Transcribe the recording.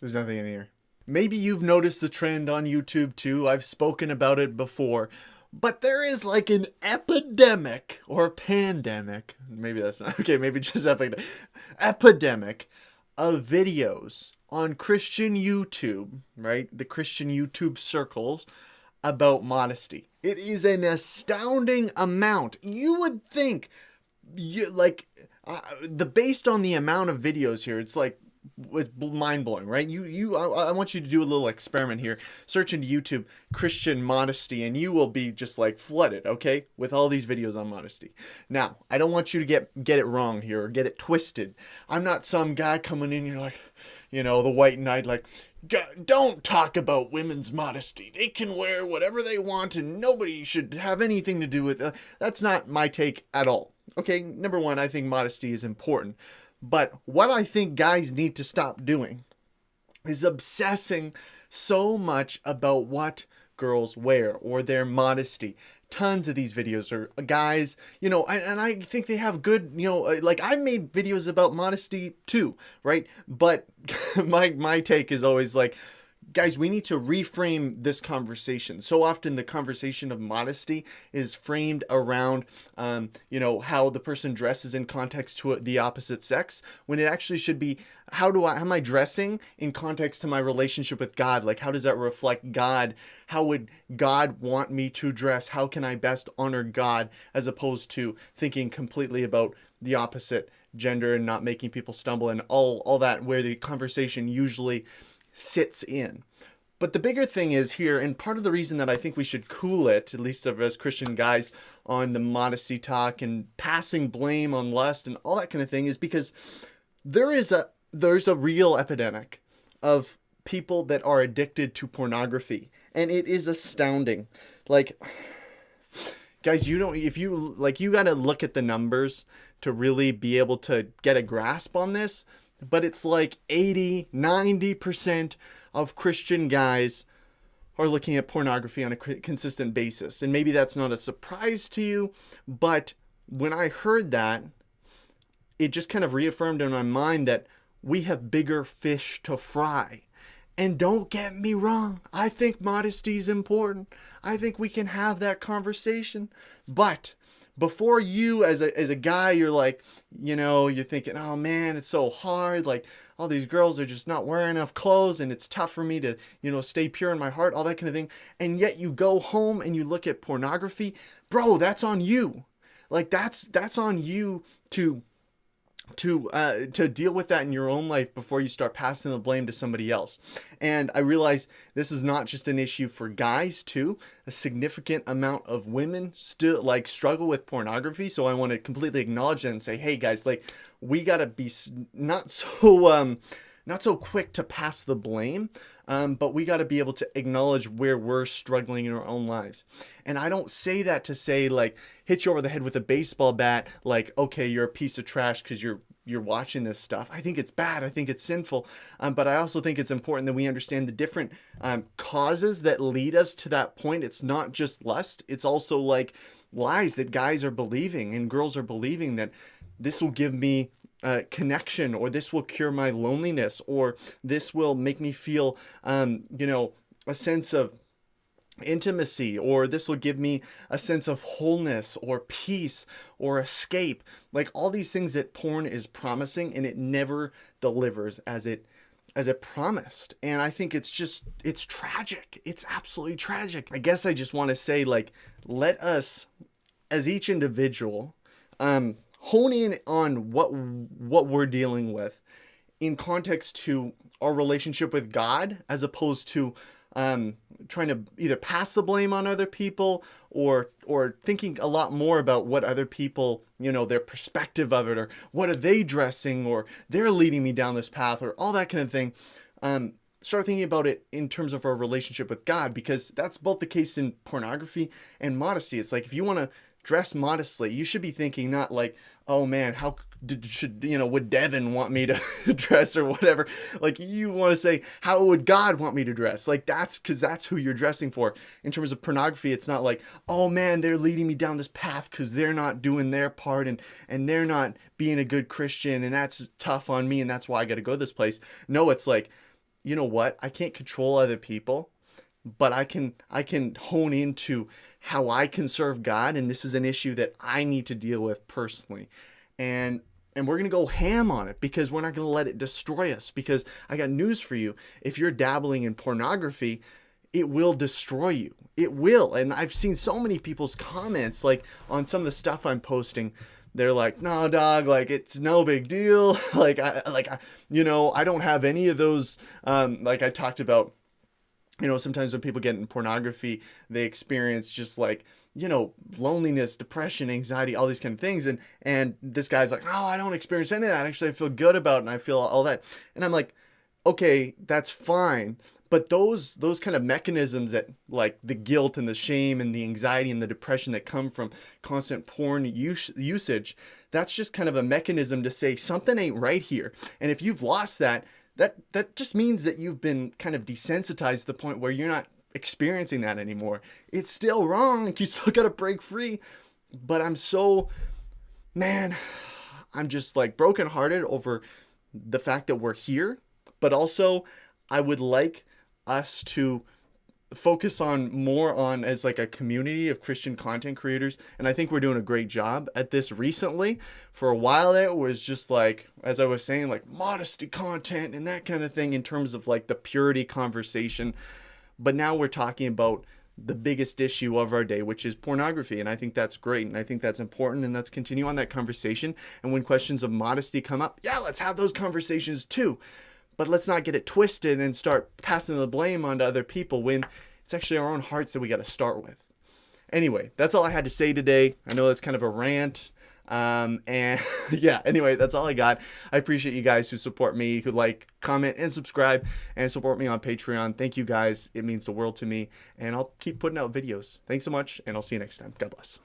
There's nothing in here. Maybe you've noticed the trend on YouTube too. I've spoken about it before. But there is like an epidemic or pandemic. Maybe that's not okay. Maybe just epidemic of videos on Christian YouTube, right? The Christian YouTube circles about modesty. It is an astounding amount. You would think, the based on the amount of videos here, it's mind blowing, right? I want you to do a little experiment here. Search into YouTube Christian modesty, and you will be just like flooded, okay, with all these videos on modesty. Now, I don't want you to get it wrong here or get it twisted. I'm not some guy coming in. You're like, the white knight, like, don't talk about women's modesty. They can wear whatever they want, and nobody should have anything to do with it. That's not my take at all. Okay, number one, I think modesty is important. But what I think guys need to stop doing is obsessing so much about what girls wear or their modesty. Tons of these videos are guys, and I think they have good, like I made videos about modesty too, right? But my take is always like, guys, we need to reframe this conversation. So often the conversation of modesty is framed around, how the person dresses in context to the opposite sex, when it actually should be, how am I dressing in context to my relationship with God? Like, how does that reflect God? How would God want me to dress? How can I best honor God, as opposed to thinking completely about the opposite gender and not making people stumble and all that, where the conversation usually sits in. But the bigger thing is here, and part of the reason that I think we should cool it, at least of as Christian guys, on the modesty talk and passing blame on lust and all that kind of thing, is because there's a real epidemic of people that are addicted to pornography, and it is astounding. Like, guys, you got to look at the numbers to really be able to get a grasp on this. But it's like 80-90% of Christian guys are looking at pornography on a consistent basis. And maybe that's not a surprise to you, but when I heard that, it just kind of reaffirmed in my mind that we have bigger fish to fry. And don't get me wrong, I think modesty is important. I think we can have that conversation. But before you, as a guy, you're like, you're thinking, oh man, it's so hard. Like, all these girls are just not wearing enough clothes, and it's tough for me to, stay pure in my heart, all that kind of thing. And yet you go home and you look at pornography. Bro, that's on you. Like, that's on you to deal with that in your own life before you start passing the blame to somebody else. And I realize this is not just an issue for guys too. A significant amount of women still struggle with pornography. So I want to completely acknowledge that and say, hey guys, we gotta be not so quick to pass the blame, but we got to be able to acknowledge where we're struggling in our own lives. And I don't say that to say, hit you over the head with a baseball bat, okay, you're a piece of trash because you're watching this stuff. I think it's bad. I think it's sinful. But I also think it's important that we understand the different causes that lead us to that point. It's not just lust. It's also lies that guys are believing and girls are believing, that this will give me connection, or this will cure my loneliness, or this will make me feel, a sense of intimacy, or this will give me a sense of wholeness or peace or escape. Like, all these things that porn is promising, and it never delivers as it promised. And I think it's tragic. It's absolutely tragic. I guess I just want to say, let us, as each individual, hone in on what we're dealing with in context to our relationship with God, as opposed to trying to either pass the blame on other people, or thinking a lot more about what other people, their perspective of it, or what are they dressing, or they're leading me down this path, or all that kind of thing. Start thinking about it in terms of our relationship with God, because that's both the case in pornography and modesty. It's like, if you want to dress modestly, you should be thinking not like, oh man, how would Devin want me to dress, or whatever. You want to say, how would God want me to dress? That's because that's who you're dressing for. In terms of pornography, it's not like, oh man, they're leading me down this path because they're not doing their part, and they're not being a good Christian, and that's tough on me, and that's why I got to go this place. No, it's like, you know what? I can't control other people, but I can hone into how I can serve God, and this is an issue that I need to deal with personally. And we're going to go ham on it because we're not going to let it destroy us, because I got news for you. If you're dabbling in pornography, it will destroy you. It will. And I've seen so many people's comments, like on some of the stuff I'm posting. They're like, "No, dog, like it's no big deal." I don't have any of those. Like I talked about, sometimes when people get in pornography, they experience just like, loneliness, depression, anxiety, all these kind of things. And this guy's like, "No, I don't experience any of that. Actually, I feel good about it and I feel all that." And I'm like, okay, that's fine. But those kind of mechanisms, that like the guilt and the shame and the anxiety and the depression that come from constant porn usage, that's just kind of a mechanism to say something ain't right here. And if you've lost that just means that you've been kind of desensitized to the point where you're not experiencing that anymore. It's still wrong. You still got to break free. But man, I'm just like brokenhearted over the fact that we're here. But also, I would like us to focus on more on as like a community of Christian content creators. And I think we're doing a great job at this recently. For a while there, it was just like, as I was saying, like modesty content and that kind of thing in terms of like the purity conversation. But now we're talking about the biggest issue of our day, which is pornography. And I think that's great. And I think that's important. And let's continue on that conversation. And when questions of modesty come up, yeah, let's have those conversations too. But let's not get it twisted and start passing the blame onto other people when it's actually our own hearts that we got to start with. Anyway, that's all I had to say today. I know that's kind of a rant. And yeah, anyway, that's all I got. I appreciate you guys who support me, who like, comment, and subscribe, and support me on Patreon. Thank you guys. It means the world to me. And I'll keep putting out videos. Thanks so much, and I'll see you next time. God bless.